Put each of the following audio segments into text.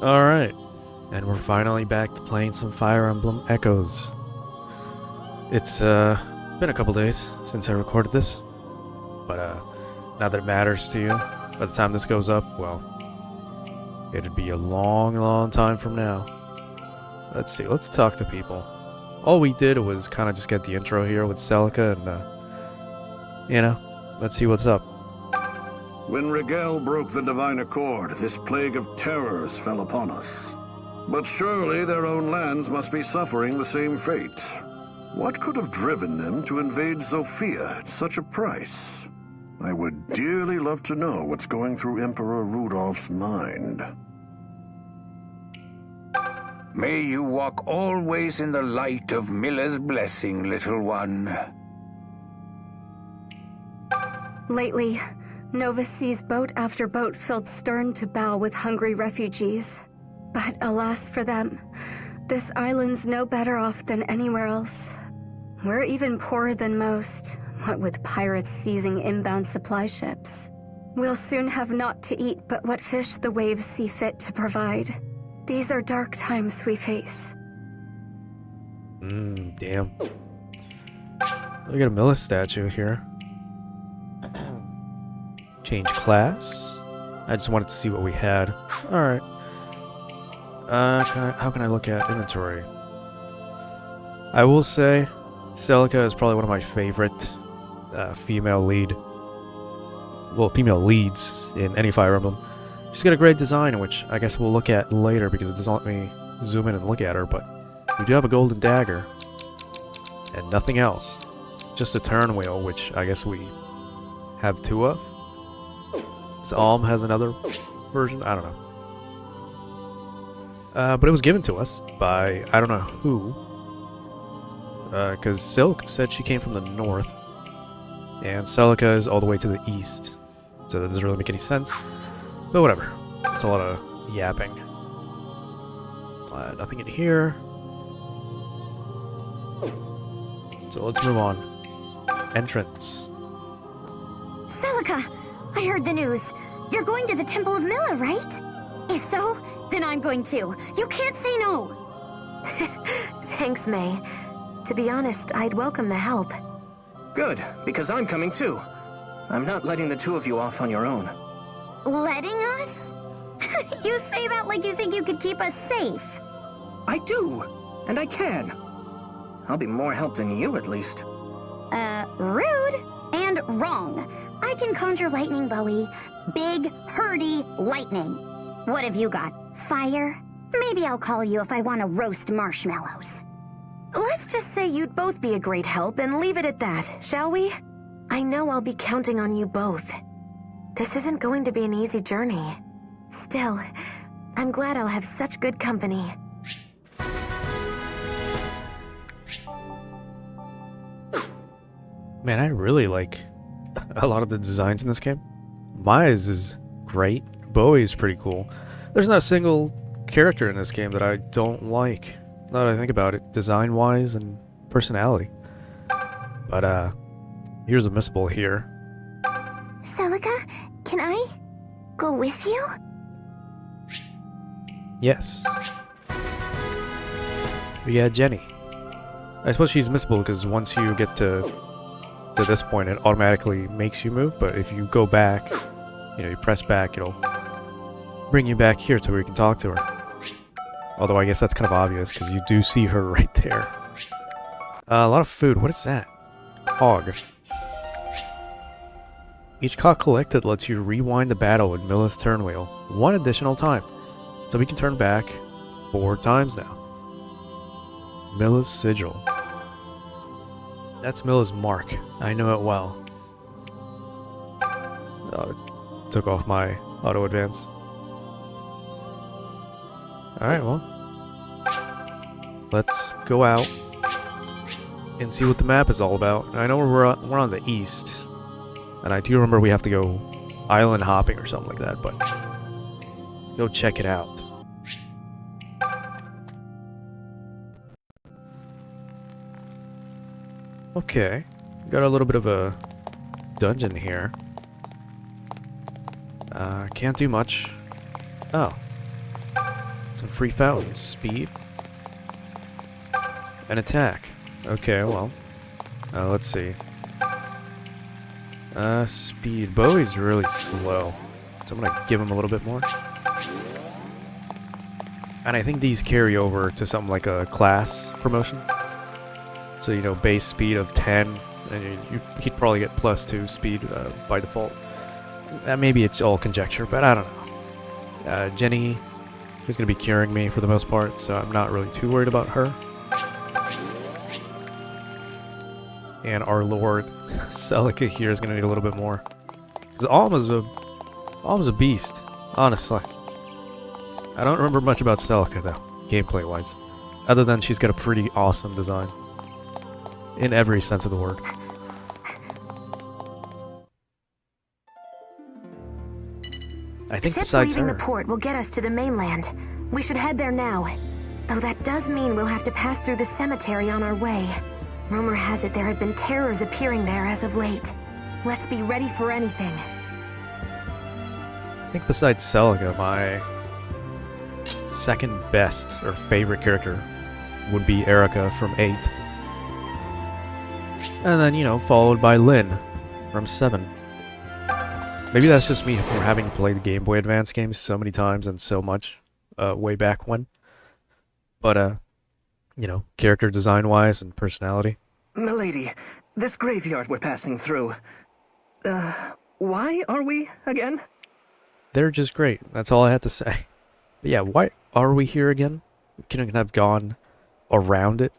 Alright, and we're finally back to playing some Fire Emblem Echoes. It's been a couple days since I recorded this, but not that it matters to you. By the time this goes up, well, it'd be a long time from now. Let's see, let's talk to people. All we did was kind of just get the intro here with Celica and, let's see what's up. When Rigel broke the divine accord, this plague of terrors fell upon us. But surely their own lands must be suffering the same fate. What could have driven them to invade Sophia at such a price? I would dearly love to know what's going through Emperor Rudolph's mind. May you walk always in the light of Miller's blessing, little one. Lately, Nova sees boat after boat filled stern to bow with hungry refugees. But alas for them, this island's no better off than anywhere else. We're even poorer than most, what with pirates seizing inbound supply ships. We'll soon have naught to eat but what fish the waves see fit to provide. These are dark times we face. Damn. We got a Milla statue here. Change class. I just wanted to see what we had. Alright. How can I look at inventory? I will say, Celica is probably one of my favorite female leads in any Fire Emblem. She's got a great design, which I guess we'll look at later because it doesn't let me zoom in and look at her, but we do have a golden dagger. And nothing else. Just a turn wheel, which I guess we have two of. So Alm has another version? I don't know. But it was given to us by, I don't know who. Because Silk said she came from the north. And Celica is all the way to the east. So that doesn't really make any sense. But whatever. It's a lot of yapping. Nothing in here. So let's move on. Entrance. Celica, I heard the news. You're going to the Temple of Milla, right? If so, then I'm going too. You can't say no. Thanks, May. To be honest, I'd welcome the help. Good, because I'm coming too. I'm not letting the two of you off on your own. Letting us? You say that like you think you could keep us safe. I do, and I can. I'll be more help than you, at least. Rude and wrong. I can conjure lightning, Bowie. Big, hurdy lightning. What have you got? Fire? Maybe I'll call you if I want to roast marshmallows. Let's just say you'd both be a great help and leave it at that, shall we? I know I'll be counting on you both. This isn't going to be an easy journey. Still, I'm glad I'll have such good company. Man, I really like a lot of the designs in this game. Maya's is great. Bowie's pretty cool. There's not a single character in this game that I don't like. Now that I think about it, design-wise and personality. But, here's a missable here. Celica, can I go with you? Yes. We got Jenny. I suppose she's missable because once you get to this point, it automatically makes you move, but if you go back, you press back, it'll bring you back here to where you can talk to her. Although I guess that's kind of obvious because you do see her right there. A lot of food. What is that? Hog. Each cock collected lets you rewind the battle with Milla's turn wheel one additional time. So we can turn back 4 times now. Milla's sigil. That's Milla's mark. I know it well. Oh, it took off my auto advance. Alright, well. Let's go out and see what the map is all about. I know we're on the east. And I do remember we have to go island hopping or something like that, but let's go check it out. Okay, got a little bit of a dungeon here. Can't do much. Oh. Some free fountains. Speed. And attack. Okay, well. Let's see. Speed. Bowie's really slow. So I'm gonna give him a little bit more. And I think these carry over to something like a class promotion. So, you know, base speed of 10, and he'd probably get +2 speed by default. Maybe it's all conjecture, but I don't know. Jenny is going to be curing me for the most part, so I'm not really too worried about her. And our Lord Celica here is going to need a little bit more. Because Alma's a beast, honestly. I don't remember much about Celica, though, gameplay-wise. Other than she's got a pretty awesome design. In every sense of the word. I think Ships besides leaving her... the port will get us to the mainland. We should head there now. Though that does mean we'll have to pass through the cemetery on our way. Rumor has it there have been terrors appearing there as of late. Let's be ready for anything. I think besides Celica, my second best or favorite character would be Erica from 8. And then, you know, followed by Lynn from 7. Maybe that's just me from having played the Game Boy Advance games so many times and so much way back when. But, you know, character design-wise and personality. Milady, this graveyard we're passing through. Why are we again? They're just great. That's all I have to say. But yeah, why are we here again? We couldn't have gone around it.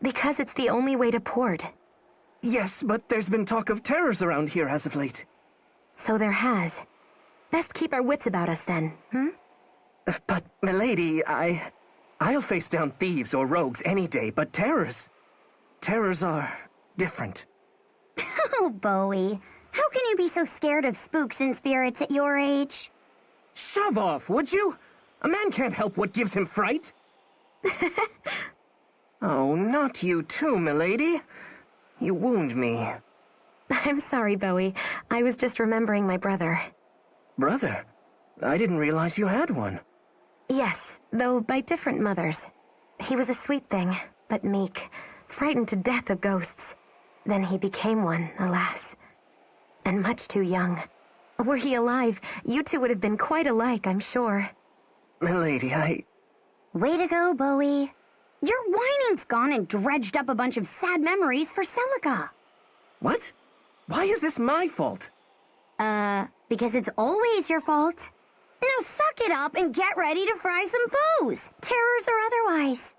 Because it's the only way to port. Yes, but there's been talk of terrors around here as of late. So there has. Best keep our wits about us then, hmm? But, milady, I'll face down thieves or rogues any day, but terrors are different. Oh, Bowie. How can you be so scared of spooks and spirits at your age? Shove off, would you? A man can't help what gives him fright. Oh, not you too, milady. You wound me. I'm sorry, Bowie. I was just remembering my brother. Brother? I didn't realize you had one. Yes, though by different mothers. He was a sweet thing, but meek, frightened to death of ghosts. Then he became one, alas. And much too young. Were he alive, you two would have been quite alike, I'm sure. Milady, Way to go, Bowie. Your whining's gone and dredged up a bunch of sad memories for Celica. What? Why is this my fault? Because it's always your fault. Now suck it up and get ready to fry some foes, terrors or otherwise.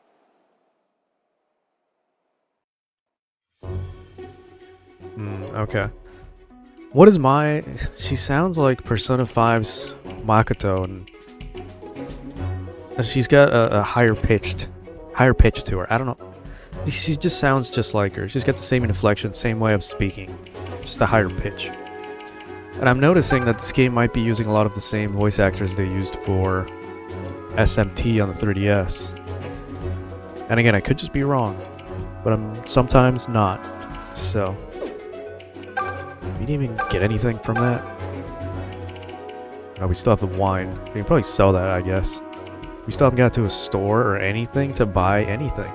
Okay. What is my... She sounds like Persona 5's Makoto, and she's got a higher pitch to her. I don't know. She just sounds just like her. She's got the same inflection, same way of speaking, just a higher pitch. And I'm noticing that this game might be using a lot of the same voice actors they used for SMT on the 3DS. And again, I could just be wrong, but I'm sometimes not. So, we didn't even get anything from that. Oh, we still have the wine. We can probably sell that, I guess. We still haven't got to a store or anything to buy anything.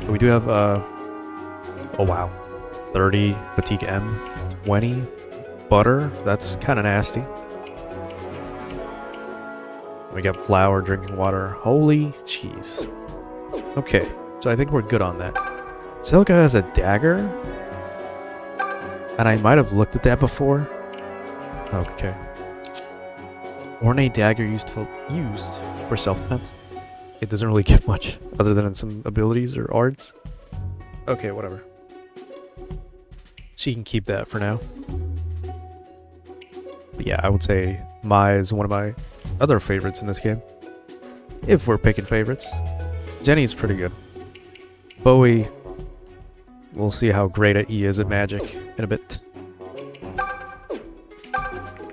But we do have, oh wow, 30 Fatigue M, 20 butter. That's kind of nasty. We got flour, drinking water. Holy cheese. Okay, so I think we're good on that. Celica has a dagger? And I might have looked at that before. Okay. Ornate dagger used for self-defense. It doesn't really give much, other than some abilities or arts. Okay, whatever. She can keep that for now. But yeah, I would say Mai is one of my other favorites in this game. If we're picking favorites. Jenny's pretty good. Bowie, we'll see how great he is at magic in a bit.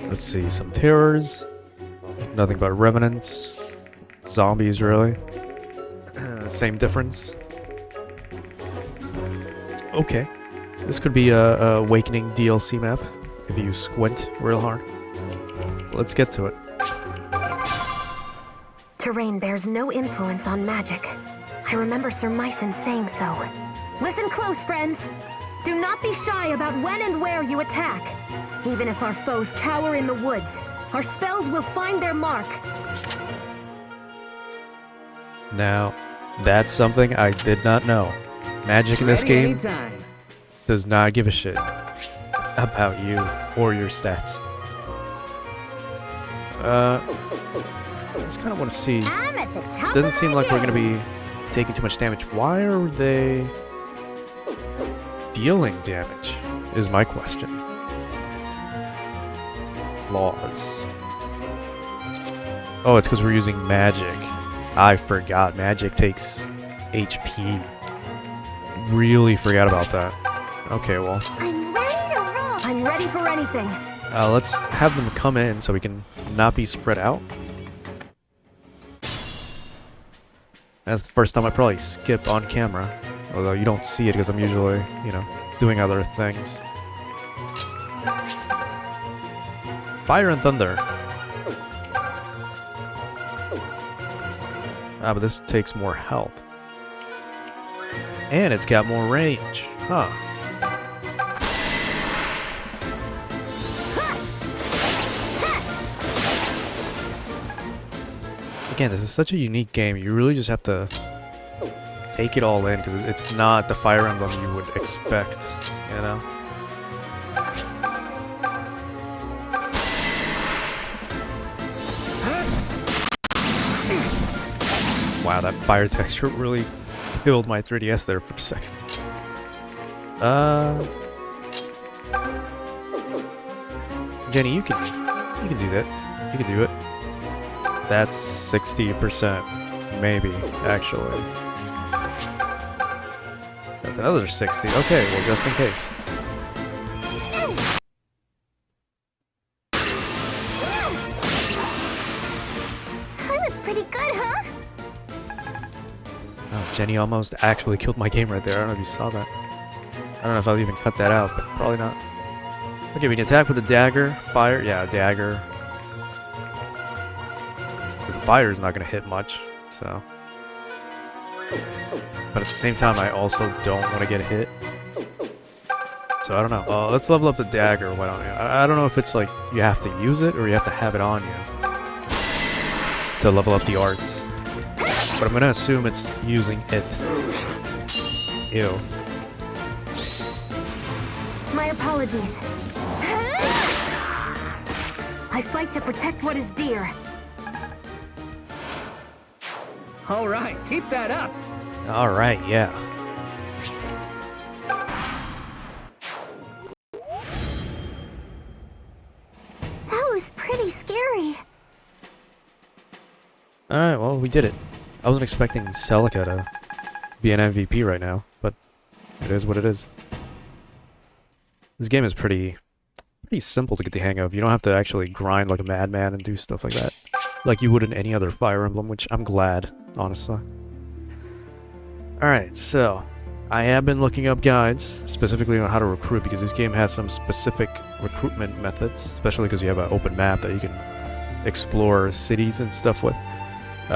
Let's see, some terrors. Nothing but revenants. Zombies, really. Same difference. Okay. This could be a Awakening DLC map, if you squint real hard. Let's get to it. terrain bears no influence on magic. I remember Sir Myson saying so. Listen close, friends. Do not be shy about when and where you attack. Even if our foes cower in the woods, our spells will find their mark. Now, that's something I did not know. Magic in this Ready game anytime. does not give a shit about you or your stats. I just kind of want to see. I'm at the top Doesn't of seem my like we're game. gonna be taking too much damage. Why are they dealing damage? Is my question. Claws. Oh, it's because we're using magic. I forgot. Magic takes HP. Really forgot about that. Okay, well. I'm ready to roll. I'm ready for anything. Let's have them come in so we can not be spread out. That's the first time I probably skip on camera. Although you don't see it because I'm usually, doing other things. Fire and thunder. But this takes more health. And it's got more range. Huh. Again, this is such a unique game. You really just have to take it all in because it's not the Fire Emblem you would expect, you know? Wow, that fire texture really killed my 3DS there for a second. Jenny, you can do that. You can do it. That's 60%, maybe, actually. That's another 60. Okay, well, just in case. I was pretty good, huh? Oh, Jenny almost actually killed my game right there. I don't know if you saw that. I don't know if I'll even cut that out, but probably not. Okay, we can attack with a dagger. Fire, yeah, a dagger. The fire is not going to hit much, so. But at the same time, I also don't want to get hit. So I don't know. Let's level up the dagger. Why don't you? I don't know if it's like you have to use it or you have to have it on you to level up the arts. But I'm gonna assume it's using it. Ew. My apologies. I fight to protect what is dear. All right, keep that up. All right, yeah. That was pretty scary. All right, well, we did it. I wasn't expecting Celica to be an MVP right now, but it is what it is. This game is pretty simple to get the hang of. You don't have to actually grind like a madman and do stuff like that, like you would in any other Fire Emblem, which I'm glad, honestly. Alright, so I have been looking up guides, specifically on how to recruit, because this game has some specific recruitment methods, especially because you have an open map that you can explore cities and stuff with,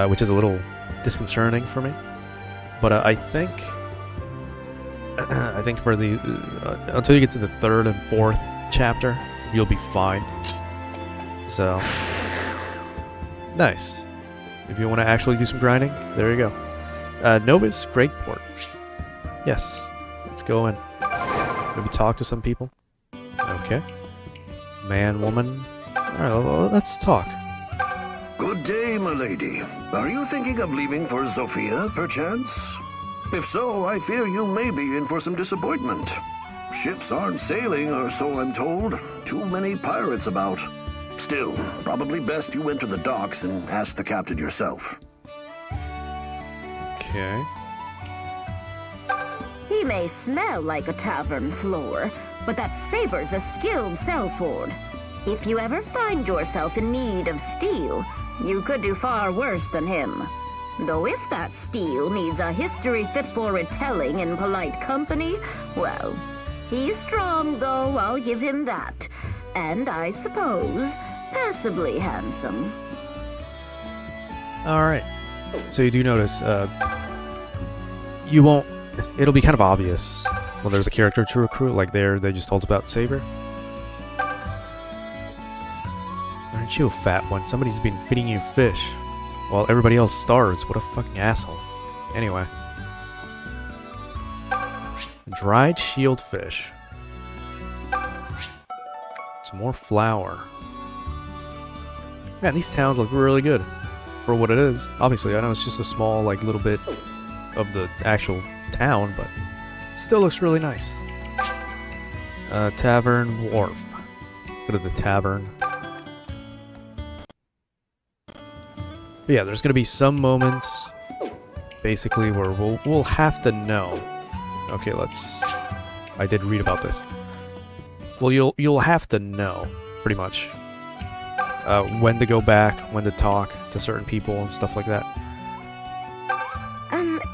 which is a little disconcerting for me. But I think for the until you get to the 3rd and 4th chapter, you'll be fine. So nice. If you want to actually do some grinding, there you go. Nova's Great Port. Yes, let's go in. Maybe talk to some people. Okay. Man, woman. Alright, well, let's talk. Good day, milady. Are you thinking of leaving for Zofia, perchance? If so, I fear you may be in for some disappointment. Ships aren't sailing, or so I'm told. Too many pirates about. Still, probably best you went to the docks and asked the captain yourself. Okay. He may smell like a tavern floor, but that saber's a skilled sellsword. If you ever find yourself in need of steel, you could do far worse than him. Though if that steel needs a history fit for retelling in polite company, well, he's strong, though, I'll give him that. And I suppose, passably handsome. Alright. So you do notice, you won't... It'll be kind of obvious when there's a character to recruit, like they just told about Saber. Aren't you a fat one? Somebody's been feeding you fish while everybody else starves. What a fucking asshole. Anyway. Dried shield fish. Some more flour. Man, these towns look really good for what it is. Obviously, I know it's just a small, like, little bit of the actual town, but it still looks really nice. Tavern Wharf. Let's go to the tavern. But yeah, there's gonna be some moments, basically, where we'll have to know. Okay, I did read about this. Well, you'll have to know, pretty much, when to go back, when to talk to certain people and stuff like that.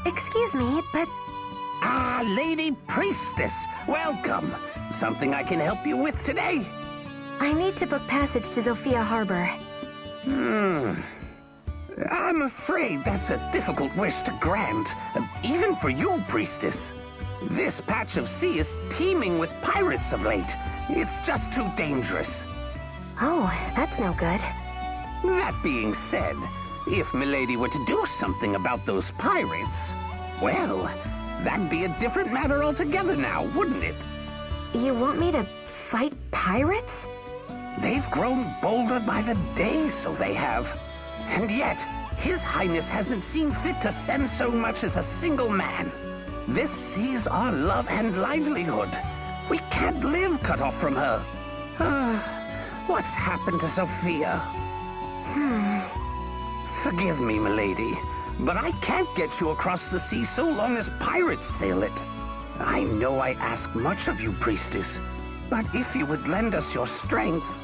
Excuse me, but... Ah, Lady Priestess, welcome. Something I can help you with today? I need to book passage to Zofia Harbor. I'm afraid that's a difficult wish to grant, even for you, Priestess. This patch of sea is teeming with pirates of late. It's just too dangerous. Oh, that's no good. That being said, if Milady were to do something about those pirates, well, that'd be a different matter altogether now, wouldn't it? You want me to fight pirates? They've grown bolder by the day, so they have. And yet, His Highness hasn't seen fit to send so much as a single man. This sea's our love and livelihood. We can't live cut off from her. What's happened to Sophia? Forgive me, milady, but I can't get you across the sea so long as pirates sail it. I know I ask much of you, Priestess, but if you would lend us your strength...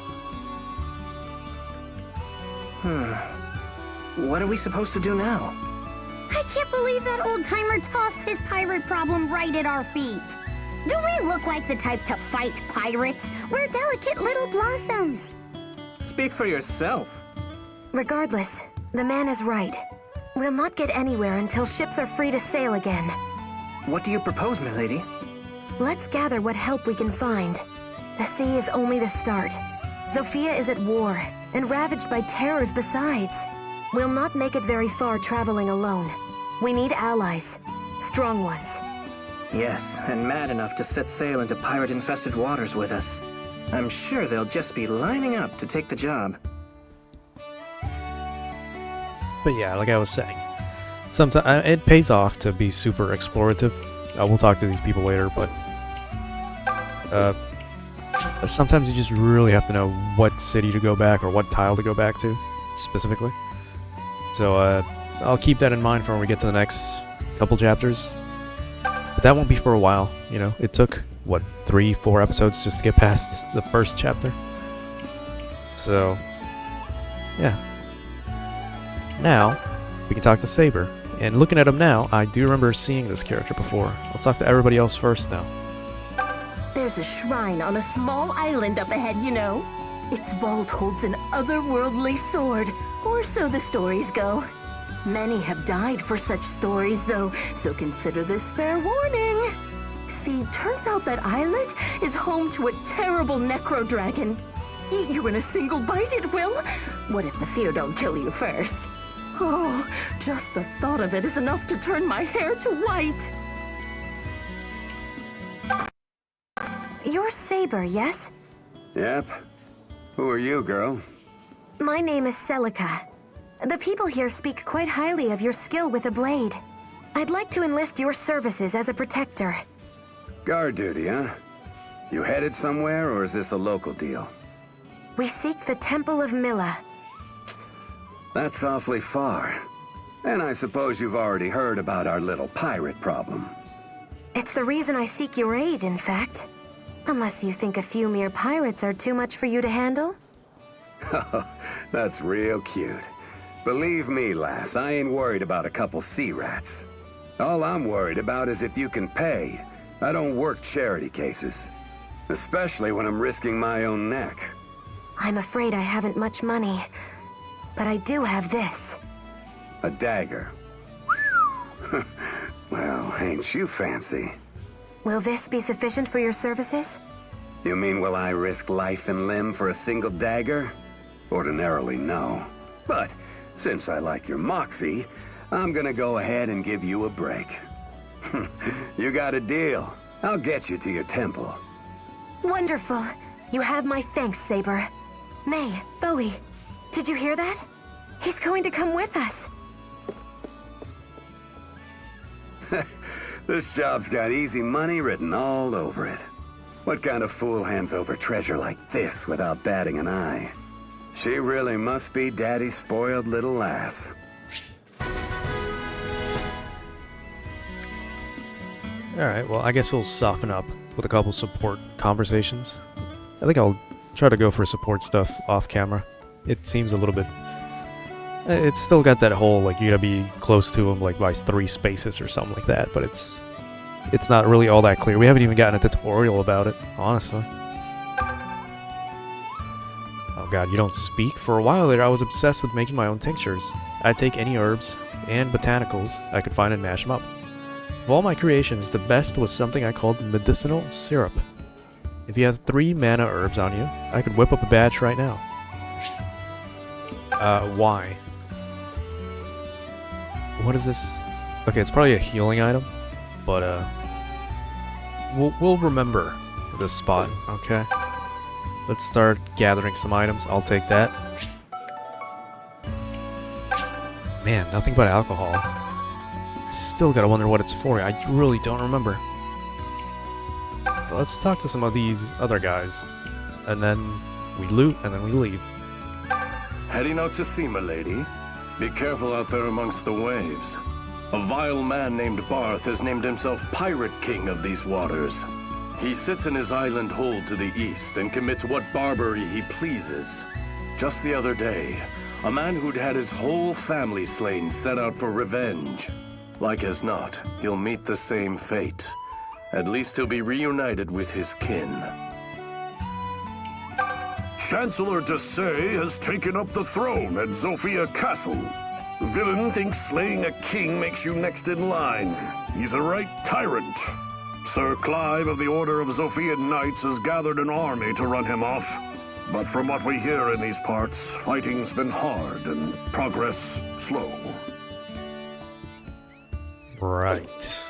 What are we supposed to do now? I can't believe that old-timer tossed his pirate problem right at our feet. Do we look like the type to fight pirates? We're delicate little blossoms. Speak for yourself. Regardless, the man is right. We'll not get anywhere until ships are free to sail again. What do you propose, milady? Let's gather what help we can find. The sea is only the start. Zofia is at war, and ravaged by terrors besides. We'll not make it very far traveling alone. We need allies. Strong ones. Yes, and mad enough to set sail into pirate-infested waters with us. I'm sure they'll just be lining up to take the job. But yeah, like I was saying, sometimes it pays off to be super explorative. We'll talk to these people later, but sometimes you just really have to know what city to go back or what tile to go back to, specifically. So I'll keep that in mind for when we get to the next couple chapters. But that won't be for a while, you know. It took, what, 3-4 episodes just to get past the first chapter. So, yeah. Now, we can talk to Saber. And looking at him now, I do remember seeing this character before. Let's talk to everybody else first, though. There's a shrine on a small island up ahead, you know. Its vault holds an otherworldly sword, or so the stories go. Many have died for such stories, though, so consider this fair warning. See, turns out that islet is home to a terrible necro-dragon. Eat you in a single bite, it will. What if the fear don't kill you first? Oh, just the thought of it is enough to turn my hair to white. You're Saber, yes? Yep. Who are you, girl? My name is Celica. The people here speak quite highly of your skill with a blade. I'd like to enlist your services as a protector. Guard duty, huh? You headed somewhere, or is this a local deal? We seek the Temple of Milla. That's awfully far. And I suppose you've already heard about our little pirate problem. It's the reason I seek your aid, in fact. Unless you think a few mere pirates are too much for you to handle? That's real cute. Believe me, lass, I ain't worried about a couple sea rats. All I'm worried about is if you can pay. I don't work charity cases. Especially when I'm risking my own neck. I'm afraid I haven't much money. But I do have this. A dagger. Well, ain't you fancy? Will this be sufficient for your services? You mean will I risk life and limb for a single dagger? Ordinarily, no. But since I like your moxie, I'm gonna go ahead and give you a break. You got a deal. I'll get you to your temple. Wonderful. You have my thanks, Saber. May, Bowie, did you hear that? He's going to come with us. This job's got easy money written all over it. What kind of fool hands over treasure like this without batting an eye? She really must be Daddy's spoiled little lass. Alright, well, I guess we'll soften up with a couple support conversations. I think I'll try to go for support stuff off camera. It seems a little bit... It's still got that whole, like, you gotta be close to him, like, by 3 spaces or something like that, but it's not really all that clear. We haven't even gotten a tutorial about it, honestly. Oh god, you don't speak? For a while there, I was obsessed with making my own tinctures. I'd take any herbs and botanicals I could find and mash them up. Of all my creations, the best was something I called medicinal syrup. If you have 3 mana herbs on you, I could whip up a batch right now. Why? What is this? Okay, it's probably a healing item, but we'll remember this spot, okay? Let's start gathering some items. I'll take that. Man, nothing but alcohol. Still gotta wonder what it's for. I really don't remember. But let's talk to some of these other guys. And then we loot, and then we leave. Heading out to sea, my lady. Be careful out there amongst the waves. A vile man named Barth has named himself Pirate King of these waters. He sits in his island hold to the east and commits what barbarity he pleases. Just the other day, a man who'd had his whole family slain set out for revenge. Like as not, he'll meet the same fate. At least he'll be reunited with his kin. Chancellor Desay has taken up the throne at Zofia Castle. The villain thinks slaying a king makes you next in line. He's a right tyrant. Sir Clive of the Order of Zophian Knights has gathered an army to run him off. But from what we hear in these parts, fighting's been hard and progress slow. Right.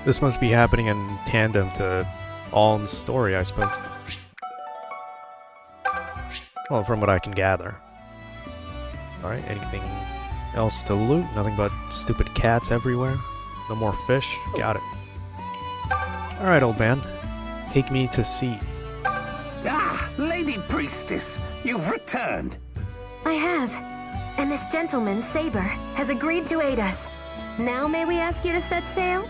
This must be happening in tandem to Alm's story, I suppose. Well, from what I can gather. Alright, anything else to loot? Nothing but stupid cats everywhere? No more fish? Got it. Alright, old man. Take me to sea. Ah, Lady Priestess, you've returned. I have. And this gentleman, Saber, has agreed to aid us. Now may we ask you to set sail?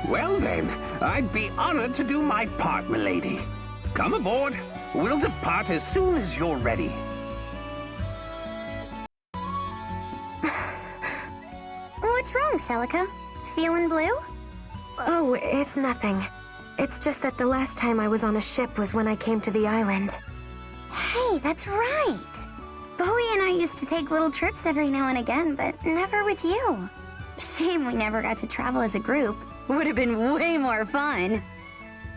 Well then, I'd be honored to do my part, milady. Come aboard. We'll depart as soon as you're ready. What's wrong, Celica? Feeling blue? Oh, it's nothing. It's just that the last time I was on a ship was when I came to the island. Hey, that's right. Bowie and I used to take little trips every now and again, but never with you. Shame we never got to travel as a group. Would have been way more fun.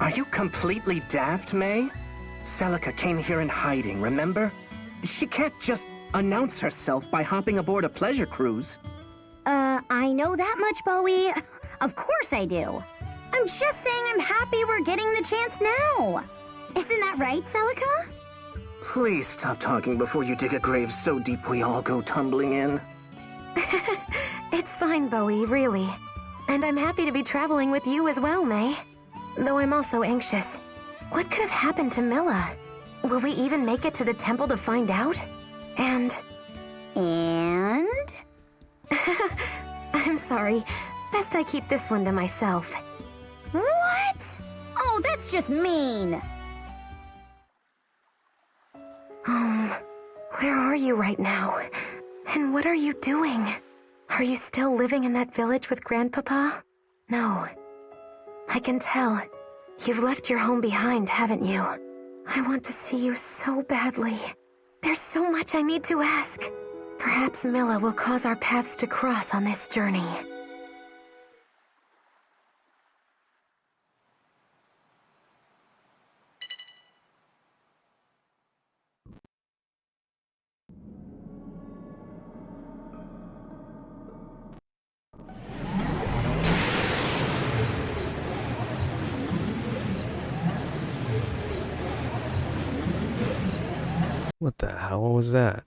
Are you completely daft, May? Celica came here in hiding, remember? She can't just announce herself by hopping aboard a pleasure cruise. I know that much, Bowie. Of course I do. I'm just saying I'm happy we're getting the chance now. Isn't that right, Celica? Please stop talking before you dig a grave so deep we all go tumbling in. It's fine, Bowie, really. And I'm happy to be traveling with you as well, May. Though I'm also anxious. What could have happened to Milla? Will we even make it to the temple to find out? And... I'm sorry. Best I keep this one to myself. What? Oh, that's just mean. Where are you right now? And what are you doing? Are you still living in that village with Grandpapa? No. I can tell. You've left your home behind, haven't you? I want to see you so badly. There's so much I need to ask. Perhaps Milla will cause our paths to cross on this journey. What the hell was that?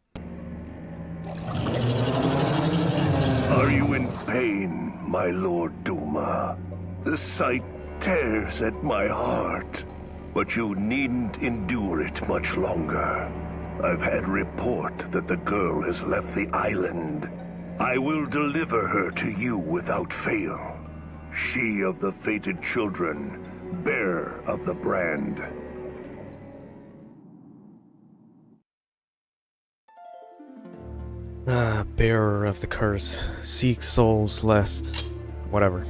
Are you in pain, my Lord Duma? The sight tears at my heart, but you needn't endure it much longer. I've had report that the girl has left the island. I will deliver her to you without fail. She of the fated children, bearer of the brand. Bearer of the curse. Seek souls lest... whatever.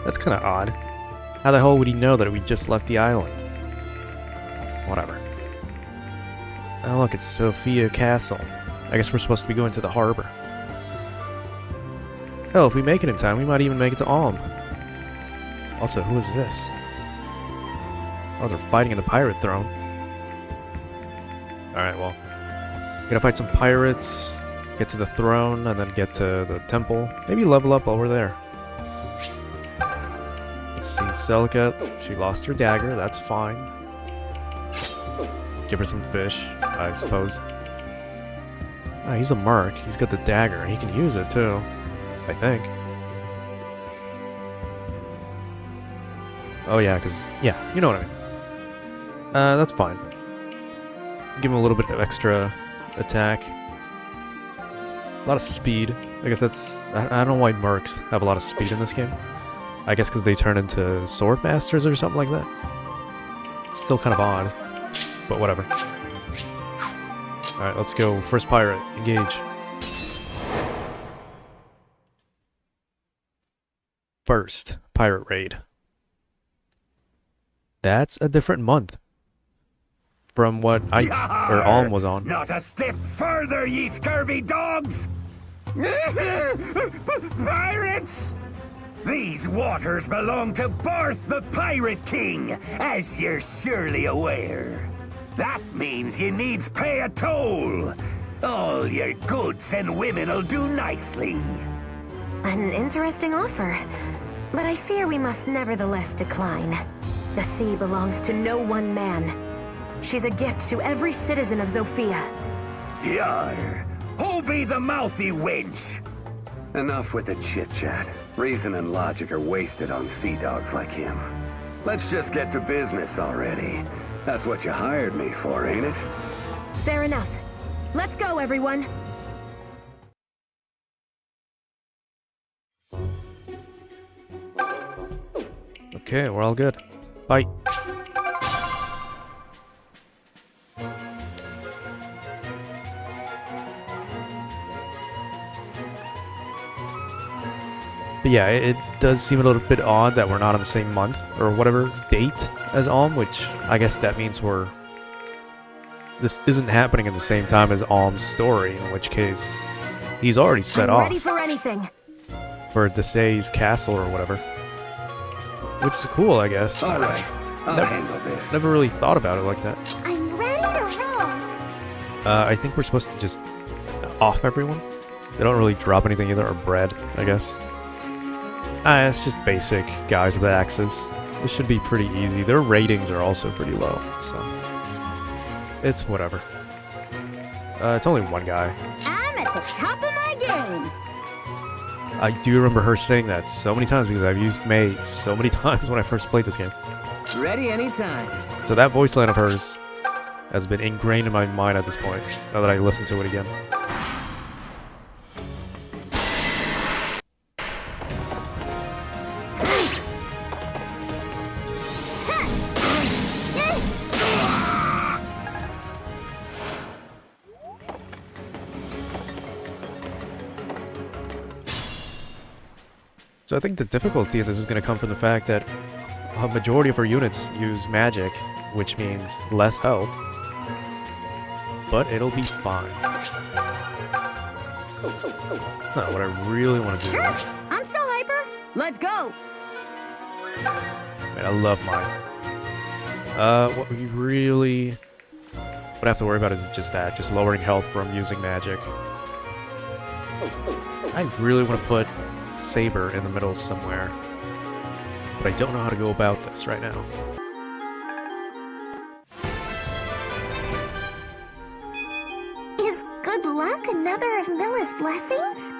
That's kind of odd. How the hell would he know that we just left the island? Whatever. Oh look, it's Sophia Castle. I guess we're supposed to be going to the harbor. Hell, if we make it in time, we might even make it to Alm. Also, who is this? Oh, they're fighting in the pirate throne. Alright, well. Gotta fight some pirates, get to the throne, and then get to the temple. Maybe level up while we're there. Let's see, Celica, she lost her dagger, that's fine. Give her some fish, I suppose. Oh, he's a merc, he's got the dagger, he can use it too, I think. Oh yeah, yeah, you know what I mean. That's fine. Give him a little bit of extra attack. A lot of speed. I guess that's... I don't know why mercs have a lot of speed in this game. I guess because they turn into sword masters or something like that. It's still kind of odd. But whatever. Alright, let's go. First pirate. Engage. First pirate raid. That's a different month from what Alm was on. Not a step further, ye scurvy dogs! Pirates! These waters belong to Barth the Pirate King, as you're surely aware. That means you needs pay a toll. All your goods and women'll do nicely. An interesting offer, but I fear we must nevertheless decline. The sea belongs to no one man. She's a gift to every citizen of Zofia. Yar! Who be the mouthy wench? Enough with the chit-chat. Reason and logic are wasted on sea dogs like him. Let's just get to business already. That's what you hired me for, ain't it? Fair enough. Let's go, everyone! Okay, we're all good. Bye. But yeah, it does seem a little bit odd that we're not on the same month, or whatever, date as Alm, which I guess that means this isn't happening at the same time as Alm's story, in which case he's already set off. Ready for anything. For Desai's castle or whatever. Which is cool, I guess. Alright, I'll handle this. Never really thought about it like that. I'm ready to roll. I think we're supposed to just off everyone. They don't really drop anything either, or bread, I guess. It's just basic guys with axes. This should be pretty easy. Their ratings are also pretty low, so it's whatever. It's only one guy. I'm at the top of my game. I do remember her saying that so many times because I've used May so many times when I first played this game. Ready anytime. So that voice line of hers has been ingrained in my mind at this point, now that I listen to it again. So I think the difficulty of this is going to come from the fact that a majority of our units use magic, which means less health. but it'll be fine. No, what I really want to do... Sure, I'm still hyper. Let's go. Man, I love mine. What we really would have to worry about is just that, just lowering health from using magic. I really want to put Saber in the middle somewhere, but I don't know how to go about this right now. Is good luck another of Milla's blessings?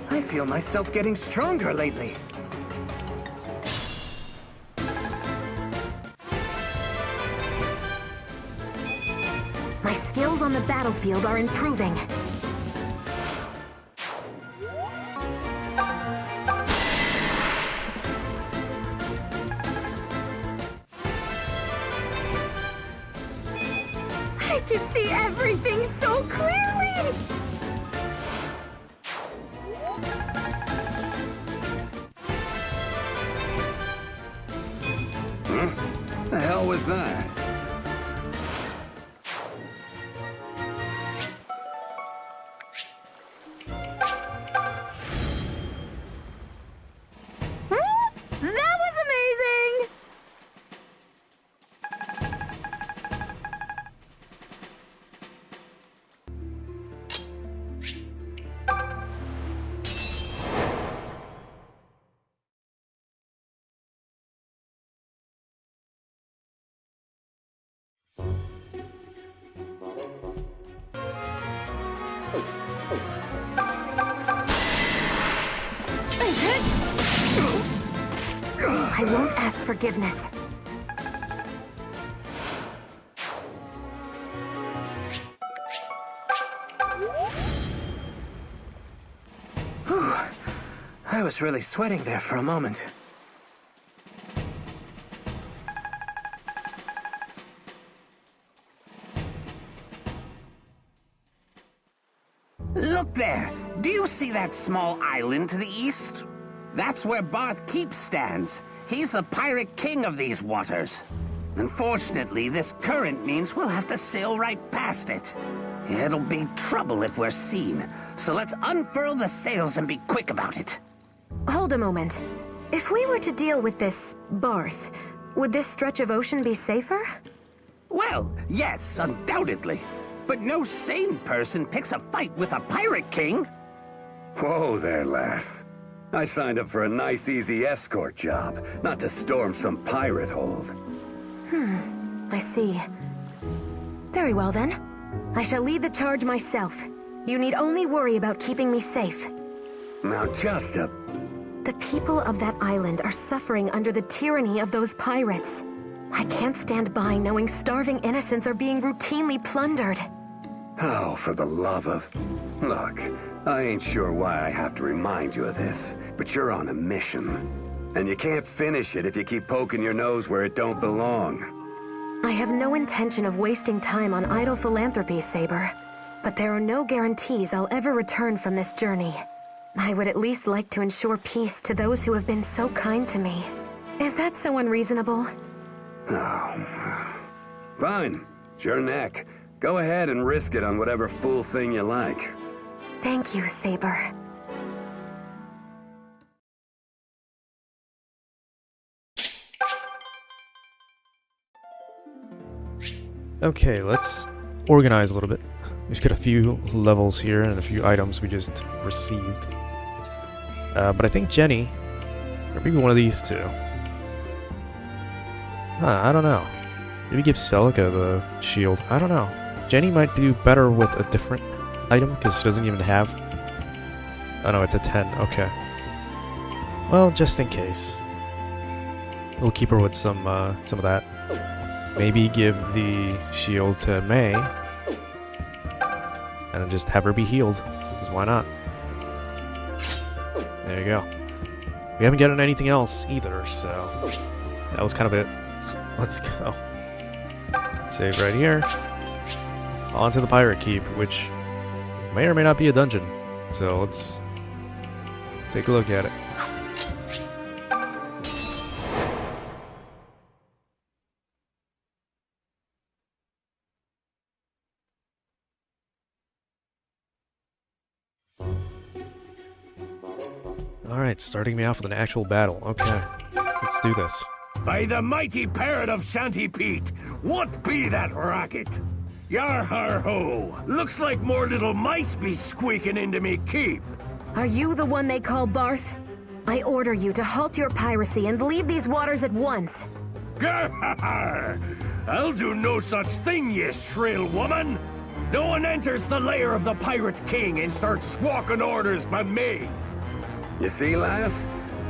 I feel myself getting stronger lately. My skills on the battlefield are improving. I can see everything so clearly! The hell was that? That was amazing! I won't ask forgiveness. I was really sweating there for a moment. Look there! Do you see that small island to the east? That's where Barth Keep stands. He's the pirate king of these waters. Unfortunately, this current means we'll have to sail right past it. It'll be trouble if we're seen, so let's unfurl the sails and be quick about it. Hold a moment. If we were to deal with this Barth, would this stretch of ocean be safer? Well, yes, undoubtedly. But no sane person picks a fight with a pirate king. Whoa there, lass. I signed up for a nice, easy escort job, not to storm some pirate hold. I see. Very well then. I shall lead the charge myself. You need only worry about keeping me safe. Now just a... The people of that island are suffering under the tyranny of those pirates. I can't stand by knowing starving innocents are being routinely plundered. Oh, for the love of... Look, I ain't sure why I have to remind you of this, but you're on a mission. And you can't finish it if you keep poking your nose where it don't belong. I have no intention of wasting time on idle philanthropy, Saber. But there are no guarantees I'll ever return from this journey. I would at least like to ensure peace to those who have been so kind to me. Is that so unreasonable? Oh. Fine. It's your neck. Go ahead and risk it on whatever fool thing you like. Thank you, Saber. Okay, let's organize a little bit. We just got a few levels here and a few items we just received. But I think Jenny, or maybe one of these two. I don't know. Maybe give Celica the shield. I don't know. Jenny might do better with a different item because she doesn't even have... Oh no, it's a 10. Okay. Well, just in case. We'll keep her with some of that. Maybe give the shield to May. And then just have her be healed. Because why not? There you go. We haven't gotten anything else either, so... That was kind of it. Let's go. Save right here. On to the Pirate Keep, which may or may not be a dungeon. So let's take a look at it. Alright, starting me off with an actual battle. Okay, let's do this. By the mighty parrot of Shanty Pete, what be that racket? Yar har ho! Looks like more little mice be squeaking into me keep. Are you the one they call Barth? I order you to halt your piracy and leave these waters at once. Gar! I'll do no such thing, ye shrill woman! No one enters the lair of the Pirate King and starts squawking orders by me! You see, lass?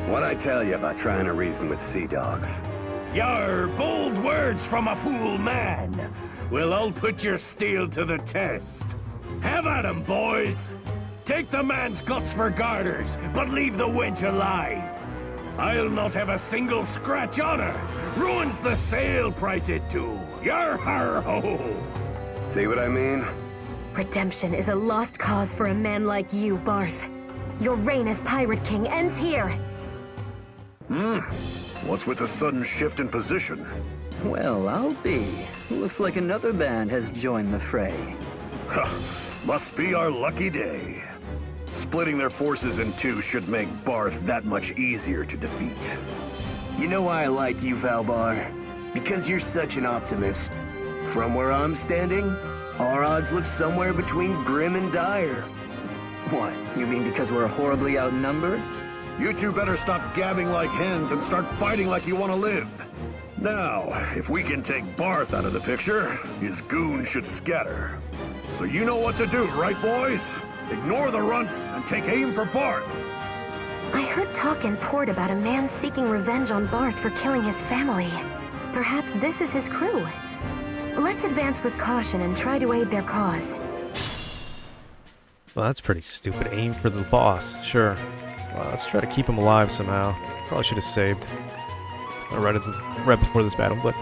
What I tell you about trying to reason with sea dogs. Yar bold words from a fool man! Well, I'll put your steel to the test. Have at 'em, boys! Take the man's guts for garters, but leave the wench alive! I'll not have a single scratch on her! Ruins the sale price it do! Yar har ho! See what I mean? Redemption is a lost cause for a man like you, Barth. Your reign as Pirate King ends here. What's with the sudden shift in position? Well, I'll be. Looks like another band has joined the fray. Must be our lucky day. Splitting their forces in two should make Barth that much easier to defeat. You know why I like you, Valbar? Because you're such an optimist. From where I'm standing, our odds look somewhere between grim and dire. What, you mean because we're horribly outnumbered? You two better stop gabbing like hens and start fighting like you want to live. Now, if we can take Barth out of the picture, his goons should scatter. So you know what to do, right, boys? Ignore the runts and take aim for Barth. I heard talk in port about a man seeking revenge on Barth for killing his family. Perhaps this is his crew. Let's advance with caution and try to aid their cause. Well, that's pretty stupid. Aim for the boss. Sure. Well, let's try to keep him alive somehow. Probably should have saved. Right before this battle, but...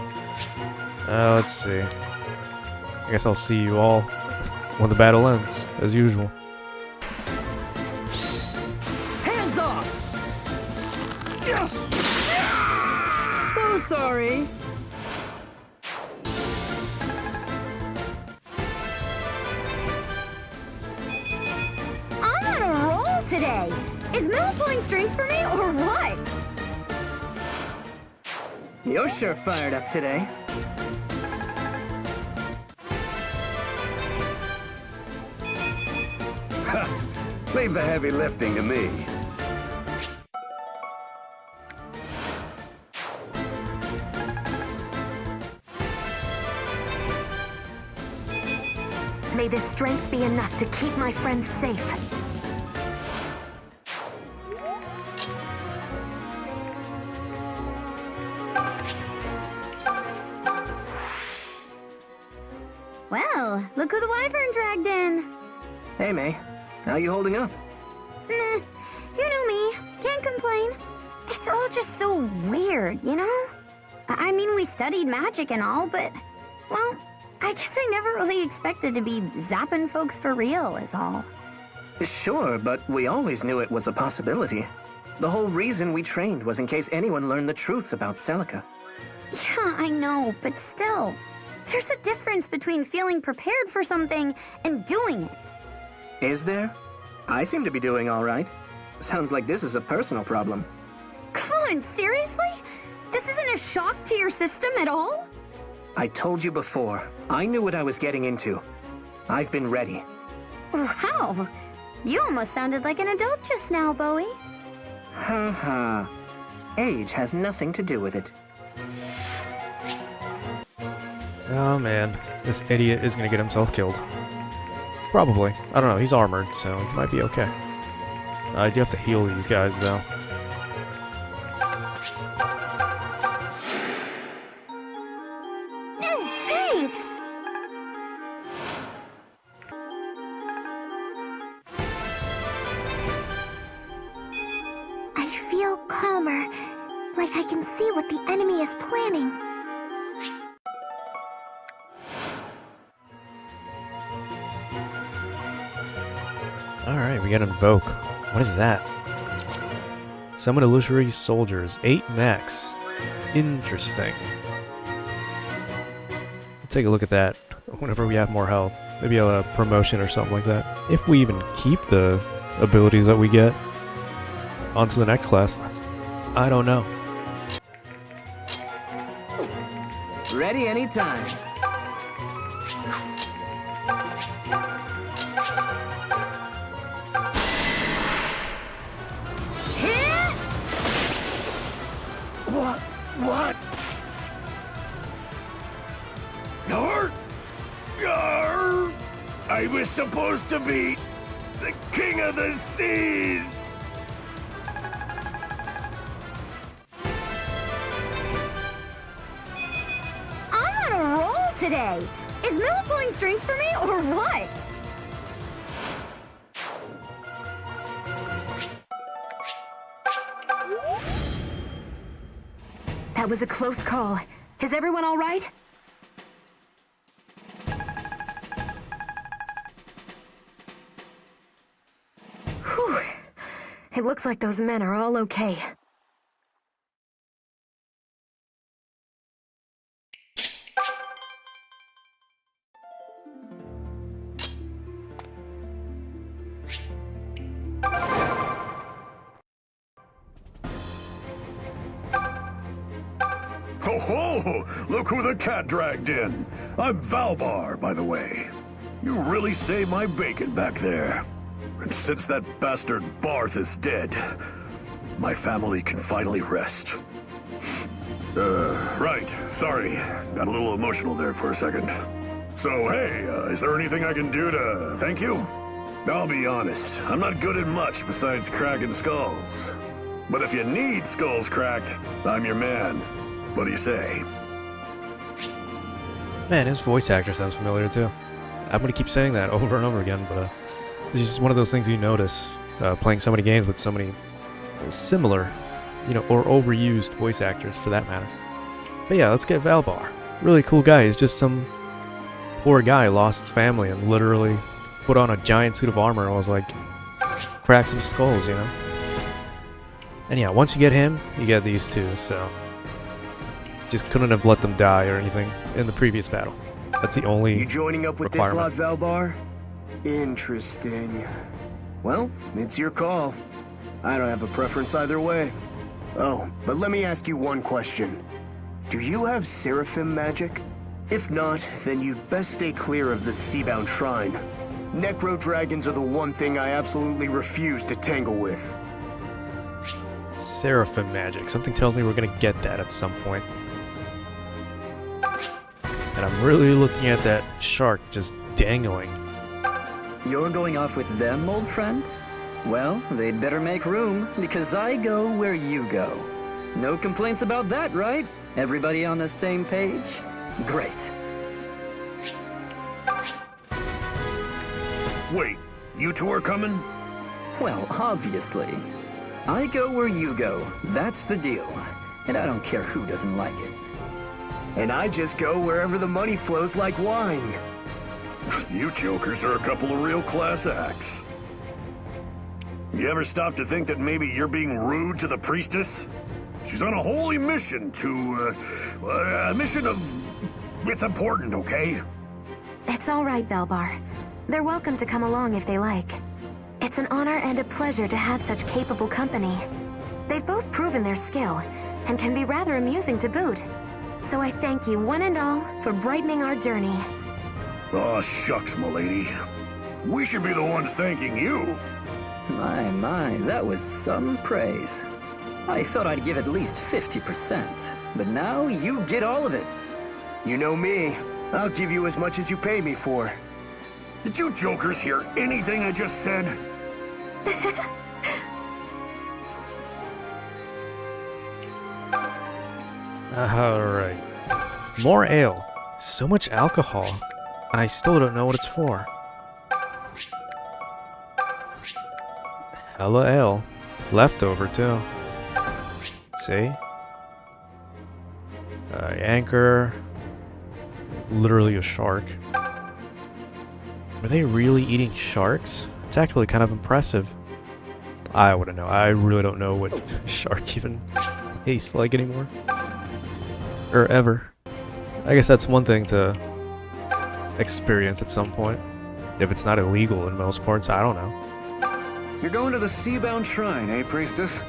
let's see. I guess I'll see you all when the battle ends, as usual. Hands off! So sorry. I'm on a roll today. Is Mel pulling strings for me or what? You're sure fired up today. Leave the heavy lifting to me. May this strength be enough to keep my friends safe. Well, look who the wyvern dragged in. Hey, May. How you holding up? Nah, you know me. Can't complain. It's all just so weird, you know? I mean, we studied magic and all, but, well, I guess I never really expected to be zapping folks for real, is all. Sure, but we always knew it was a possibility. The whole reason we trained was in case anyone learned the truth about Celica. Yeah, I know, but still. There's a difference between feeling prepared for something and doing it. Is there? I seem to be doing all right. Sounds like this is a personal problem. Come on, seriously? This isn't a shock to your system at all? I told you before, I knew what I was getting into. I've been ready. Wow. You almost sounded like an adult just now, Bowie. Ha ha. Age has nothing to do with it. Oh man, this idiot is gonna get himself killed. Probably. I don't know, he's armored, so he might be okay. I do have to heal these guys, though. Thanks! I feel calmer, like I can see what the enemy is planning. Alright, we got Invoke. What is that? Summon illusory soldiers. 8 max. Interesting. We'll take a look at that whenever we have more health. Maybe a promotion or something like that. If we even keep the abilities that we get. on to the next class. I don't know. Ready anytime. What? Yarr! I was supposed to be the king of the seas! I'm on a roll today! Is Miller pulling strings for me, or what? That was a close call. Is everyone all right? Whew. It looks like those men are all okay. Ho ho! Look who the cat dragged in! I'm Valbar, by the way. You really saved my bacon back there. And since that bastard Barth is dead, my family can finally rest. Right. Sorry. Got a little emotional there for a second. So, hey, is there anything I can do to thank you? I'll be honest, I'm not good at much besides cracking skulls. But if you need skulls cracked, I'm your man. What do you say? Man, his voice actor sounds familiar too. I'm gonna keep saying that over and over again, but it's just one of those things you notice playing so many games with so many similar, or overused voice actors for that matter. But yeah, let's get Valbar. Really cool guy. He's just some poor guy who lost his family and literally put on a giant suit of armor and was like, crack some skulls, And yeah, once you get him, you get these two, so just couldn't have let them die or anything in the previous battle. That's the only You joining up with this lot, Valbar? Interesting. Well, it's your call. I don't have a preference either way. Oh, but let me ask you one question. Do you have Seraphim magic? If not, then you'd best stay clear of this Seabound Shrine. Necro dragons are the one thing I absolutely refuse to tangle with. Seraphim magic. Something tells me we're gonna get that at some point. And I'm really looking at that shark just dangling. You're going off with them, old friend? Well, they'd better make room, because I go where you go. No complaints about that, right? Everybody on the same page? Great. Wait, you two are coming? Well, obviously. I go where you go. That's the deal. And I don't care who doesn't like it. And I just go wherever the money flows like wine. You jokers are a couple of real class acts. You ever stop to think that maybe you're being rude to the priestess? She's on a holy mission a mission of... It's important, okay? It's all right, Valbar. They're welcome to come along if they like. It's an honor and a pleasure to have such capable company. They've both proven their skill, and can be rather amusing to boot. So I thank you one and all for brightening our journey. Aw, shucks, m'lady. We should be the ones thanking you. My, that was some praise. I thought I'd give at least 50%, but now you get all of it. You know me. I'll give you as much as you pay me for. Did you jokers hear anything I just said? Alright. More ale. So much alcohol. And I still don't know what it's for. Hella ale. Leftover, too. See? Anchor. Literally a shark. Were they really eating sharks? It's actually kind of impressive. I wouldn't know. I really don't know what shark even tastes like anymore. Or ever. I guess that's one thing to experience at some point. If it's not illegal in most parts, I don't know. You're going to the Seabound Shrine, eh, Priestess?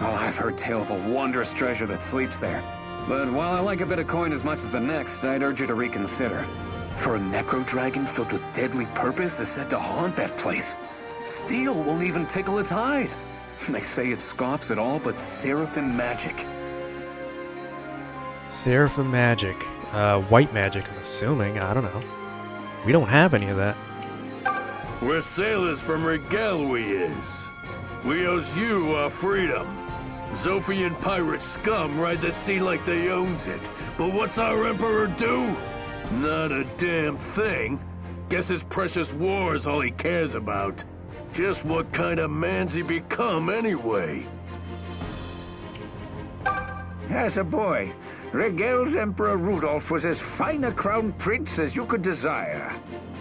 Oh, I've heard tale of a wondrous treasure that sleeps there. But while I like a bit of coin as much as the next, I'd urge you to reconsider. For a necro dragon filled with deadly purpose is said to haunt that place. Steel won't even tickle its hide. They say it scoffs at all but seraphim magic. Seraphim magic. White magic, I'm assuming. I don't know. We don't have any of that. We're sailors from Rigel, we is. We owes you our freedom. Zophian pirate scum ride the sea like they owns it. But what's our emperor do? Not a damn thing. Guess his precious war's all he cares about. Just what kind of man's he become anyway? As a boy, Regel's Emperor Rudolph was as fine a crown prince as you could desire.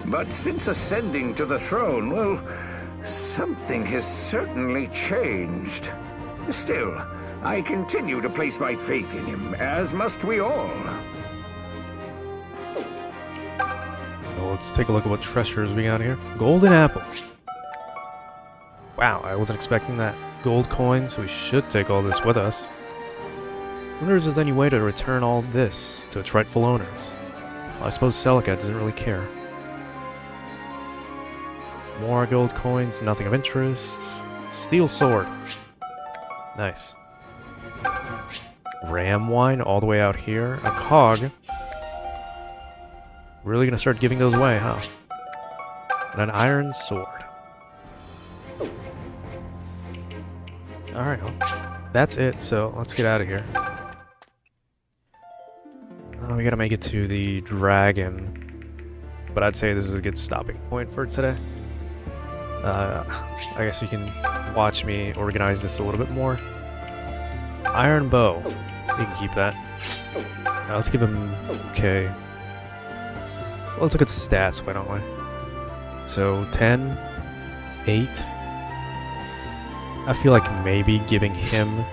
But since ascending to the throne, well, something has certainly changed. Still, I continue to place my faith in him, as must we all. Well, let's take a look at what treasures we got here. Golden apple. Wow, I wasn't expecting that. Gold coins, so we should take all this with us. I wonder if there's any way to return all this to its rightful owners. Well, I suppose Celica doesn't really care. More gold coins, nothing of interest. Steel sword. Nice. Ram wine all the way out here. A cog. Really gonna start giving those away, huh? And an iron sword. Alright, well, that's it, so let's get out of here. We gotta make it to the dragon. But I'd say this is a good stopping point for today. I guess you can watch me organize this a little bit more. Iron bow. You can keep that. Now let's give him... okay. Well, let's look at the stats, why don't we? So, 10, 8. I feel like maybe giving him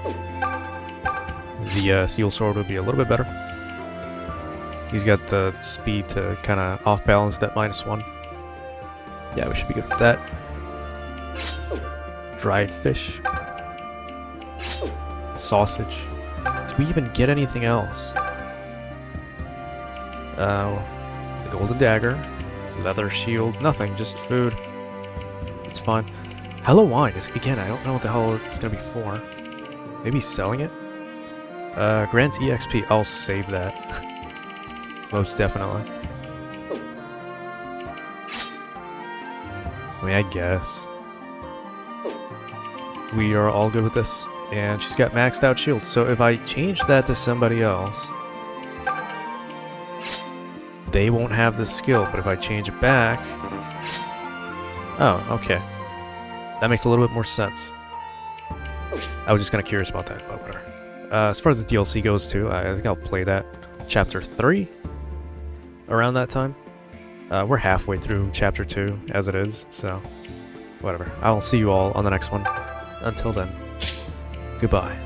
the steel sword would be a little bit better. He's got the speed to kind of off-balance that -1. Yeah, we should be good with that. Dried fish. Sausage. Did we even get anything else? The golden dagger. Leather shield. Nothing, just food. It's fine. Hello wine is, again, I don't know what the hell it's gonna be for. Maybe selling it? Grants EXP. I'll save that. Most definitely. I mean, I guess. We are all good with this. And she's got maxed out shield. So if I change that to somebody else, they won't have the skill. But if I change it back... oh, okay. That makes a little bit more sense. I was just kind of curious about that, but whatever. As far as the DLC goes too, I think I'll play that Chapter 3 around that time. We're halfway through Chapter 2 as it is, so whatever. I'll see you all on the next one. Until then, goodbye.